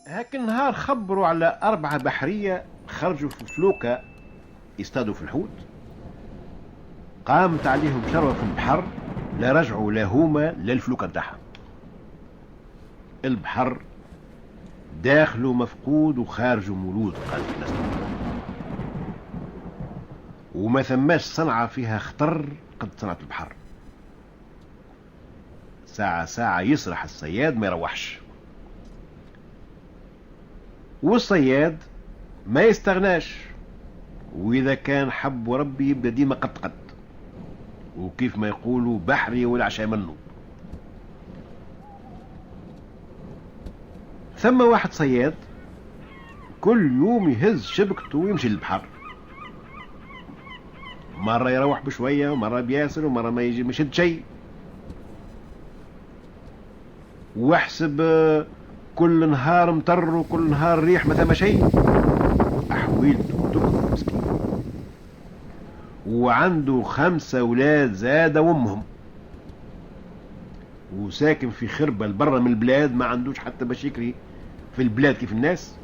هاك النهار خبروا على 4 بحرية خرجوا في فلوكة يصطادوا في الحوت. قامت عليهم شروة في البحر، لا رجعوا لا هما لا الفلوكة نتاعهم. البحر داخله مفقود وخارجه مولود، قالت الناس، وما ثماش صنعة فيها خطر قد صنعة البحر. ساعة ساعة يسرح الصياد ما يروحش، والصياد ما يستغناش، واذا كان حب وربي يبدا ديما قد وكيف ما يقولوا بحري والعشاء منه. ثم واحد صياد كل يوم يهز شبكته ويمشي للبحر، مرة يروح بشوية ومرة بياسر ومرة ما يجي مشد شيء، واحسب كل نهار مطر وكل نهار ريح ما ثم شيء، أحويل تكبر مسكين. وعنده 5 أولاد زاد وامهم، وساكن في خربة برا من البلاد، ما عندوش حتى باش يكري في البلاد كيف الناس،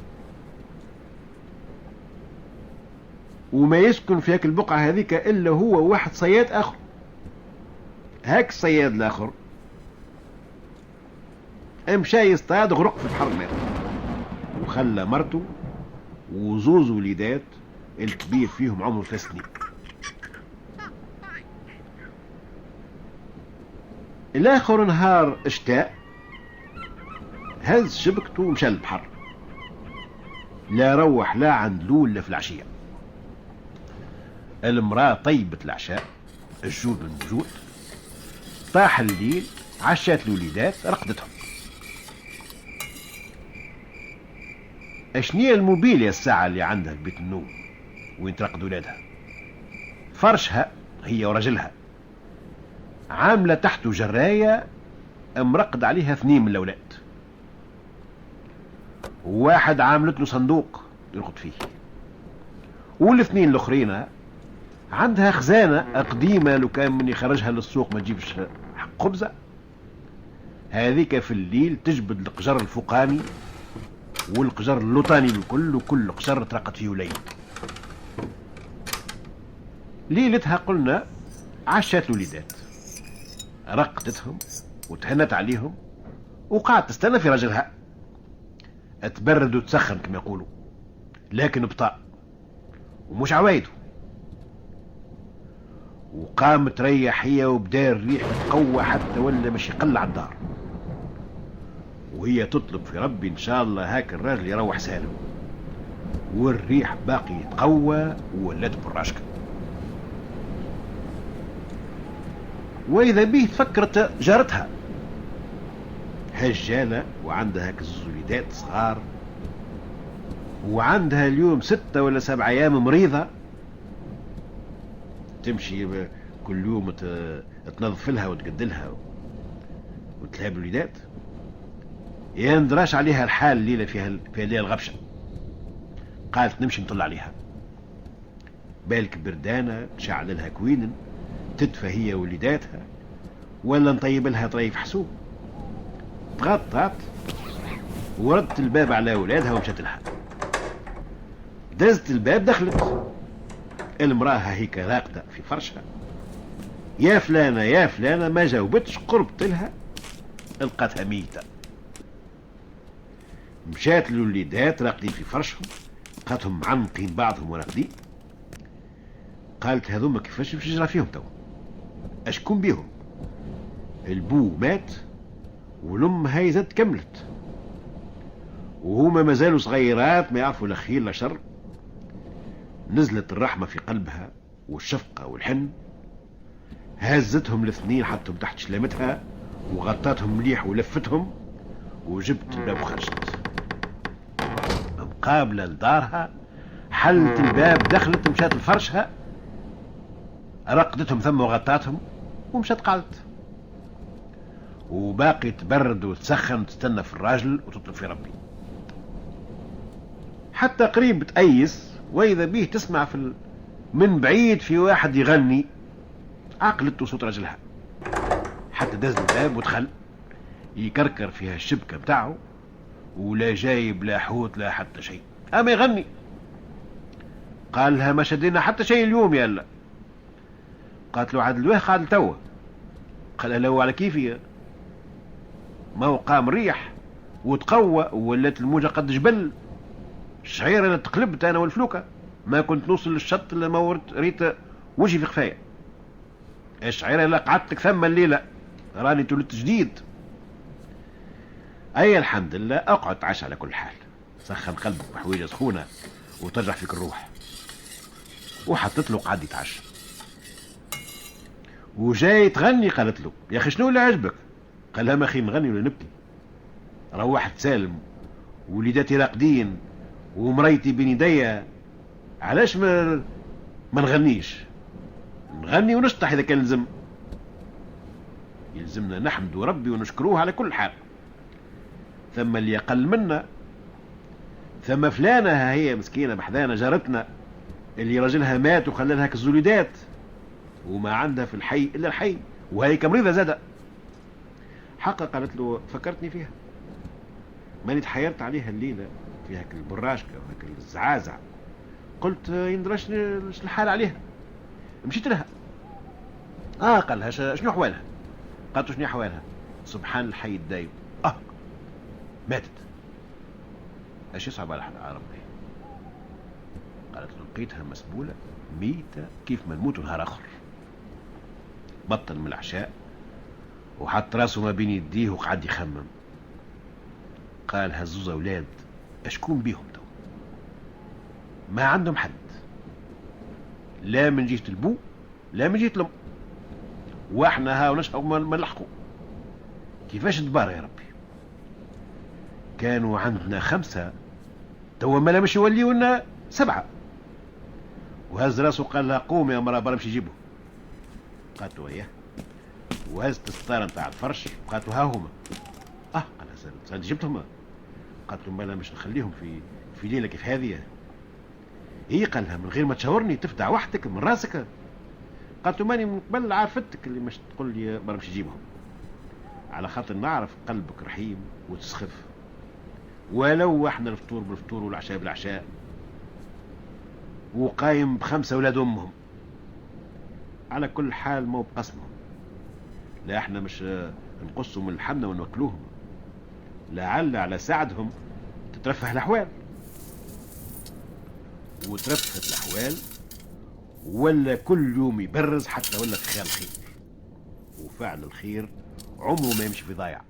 وما يسكن في هاك البقعة هذيك إلا هو واحد صياد آخر. هاك الصياد الآخر مشى يصطاد غرق في البحر مات، وخلى مرته وزوز وليدات، الكبير فيهم عمره 3 سنين. الاخر نهار اشتاء هز شبكته ومشى للبحر، لا روح لا عند لول لا في العشية. المرأة طيبت العشاء، الجود من الجود، طاح الليل، عشات الوليدات رقدتهم. اشنية الموبيليا الساعة اللي عندها في بيت النوم وين ترقد ولادها؟ فرشها هي ورجلها، عاملة تحته جراية مرقد عليها 2 من الأولاد، وواحد عاملت له صندوق يرقد فيه، والاثنين الأخرين عندها خزانة قديمة لو كان من يخرجها للسوق ما تجيبش حق خبزة. هذيك في الليل تجبد القجر الفوقاني والقجر اللوطاني الكل، وكل قجر ترقد فيه ليل. ليلتها قلنا عشات الوليدات، رقدتهم وتهنت عليهم وقعدت تستنى في رجلها، تبرد وتسخن كما يقولوا، لكن بطاء ومش عوايده. وقامت تريح هي، وبدا الريح تقوى حتى ولا مش يقلع الدار، وهي تطلب في ربي ان شاء الله هاك الراجل يروح سالم. والريح باقي يتقوى وولات براشكه، واذا به تفكرت جارتها هجالة وعندها هاك الزوليدات صغار، وعندها اليوم 6 ولا 7 أيام مريضة، تمشي كل يوم تنظف لها وتقدلها وتلهب الوليدات. يا ندراش عليها الحال الليلة فيها ليلة الغبشة، قالت نمشي نطل عليها، بالك بردانة تشعل لها كوين تدفى هي وليداتها، ولا نطيب لها طريف حسوب. تغطت وردت الباب على اولادها ومشت لها، دزت الباب دخلت، المراه هيك راقده في فرشها، يا فلانه يا فلانه، ما جاوبتش، قربت لها لقاتها ميته. مشات للوليدات راقدين في فرشهم، لقاتهم معنقين بعضهم وراقدين. قالت هذوما كيفاش باش يجرى فيهم تو؟ اشكون بيهم؟ البو مات والام هاي زاد كملت، وهما مازالوا صغيرات ما يعرفوا لا خير لا شر. نزلت الرحمة في قلبها والشفقة والحن، هزتهم الاثنين حطهم تحت شلامتها وغطاتهم مليح ولفتهم، وجبت الباب وخرجت. مقابلة لدارها حلت الباب، دخلت، مشات لفرشها، رقدتهم ثم وغطاتهم ومشات قعدت، وباقي تبرد وتسخن وتستنى في الراجل وتطلب في ربي. حتى قريب تأيس، وإذا به تسمع من بعيد في واحد يغني، عقلت صوت رجلها، حتى دز الباب ودخل يكركر فيها الشبكة بتاعه ولا جايب لا حوت لا حتى شيء، اما يغني. قال لها ما شدينا حتى شيء اليوم يا لا. قالت له عاد الواه قاعد توا. قال لها لو على كيفي، ما هو قام ريح وتقوى ولات الموجة قد جبل. الشعيرة انا تقلبت انا والفلوكة، ما كنت نوصل للشط الا ما ريت وجهي في خفايا. الشعيرة لا قعدت لك ثم الليلة راني تولدت جديد. اي الحمد لله اقعد تعشى على كل حال، سخن قلبك بحويجة سخونة وترجع فيك الروح. وحطت له قعد يتعشى وجاي تغني. قالت له يا اخي شنو اللي عجبك؟ قال لها ما اخي نغني ولا نبكي؟ روحت سالم وليداتي راقدين ومريتي بين يديا، علاش ما نغنيش؟ نغني ونشطح اذا كان لزم. يلزمنا نحمد ربي ونشكروه على كل حال. ثم اللي اقل منا، ثم فلانة هي مسكينة بحذانا جارتنا اللي راجلها مات وخلى لها كالزوليدات وما عندها في الحي الا الحي، وهي كمريضة زادة. حقا قالت له فكرتني فيها، ماني تحيرت عليها الليلة في هاك البراشكة وهاك الزعازع. قلت يندرش الحال عليها. مشيت لها. قال لها شنو احوالها؟ قالت له شنو احوالها؟ سبحان الحي الدايم. ماتت. ايش يصعب على ربي؟ قالت له لقيتها مسبولة ميتة كيف ما نموت نهار اخر. بطل من العشاء وحط راسه ما بين يديه وقعد يخمم. قال هزوز اولاد اشكون بيهم تو؟ ما عندهم حد، لا من جهة البو لا من جهة الام، واحنا ها ونشقوا ما نلحقوا. كيفاش تبارى يا ربي؟ كانوا عندنا 5 توا ما مش يوليوا لنا 7. وهز راسه قال لها قومي يا مرا برمشي جيبه. قالت له اياه، وهزت الستاره نتاع الفرش وقالت له ها هما. قال انت جبتهم؟ قالت له مالا مش نخليهم في ليله كيف هذه. هي قال لها من غير ما تشاورني تفدع وحدك من راسك. قالت له ماني من قبل عارفتك اللي مش تقول لي برمشي جيبهم، على خاطر نعرف قلبك رحيم وتسخف، ولو احنا الفطور بالفطور والعشاء بالعشاء وقايم ب5 اولاد امهم. على كل حال مو بقسمهم، لا احنا مش نقصهم من الحمنة ونوكلوهم، لعل على ساعدهم تترفه الاحوال. وترفهت الاحوال ولا كل يوم يبرز حتى ولا في خير الخير. وفعل الخير عمره ما يمشي في ضايع.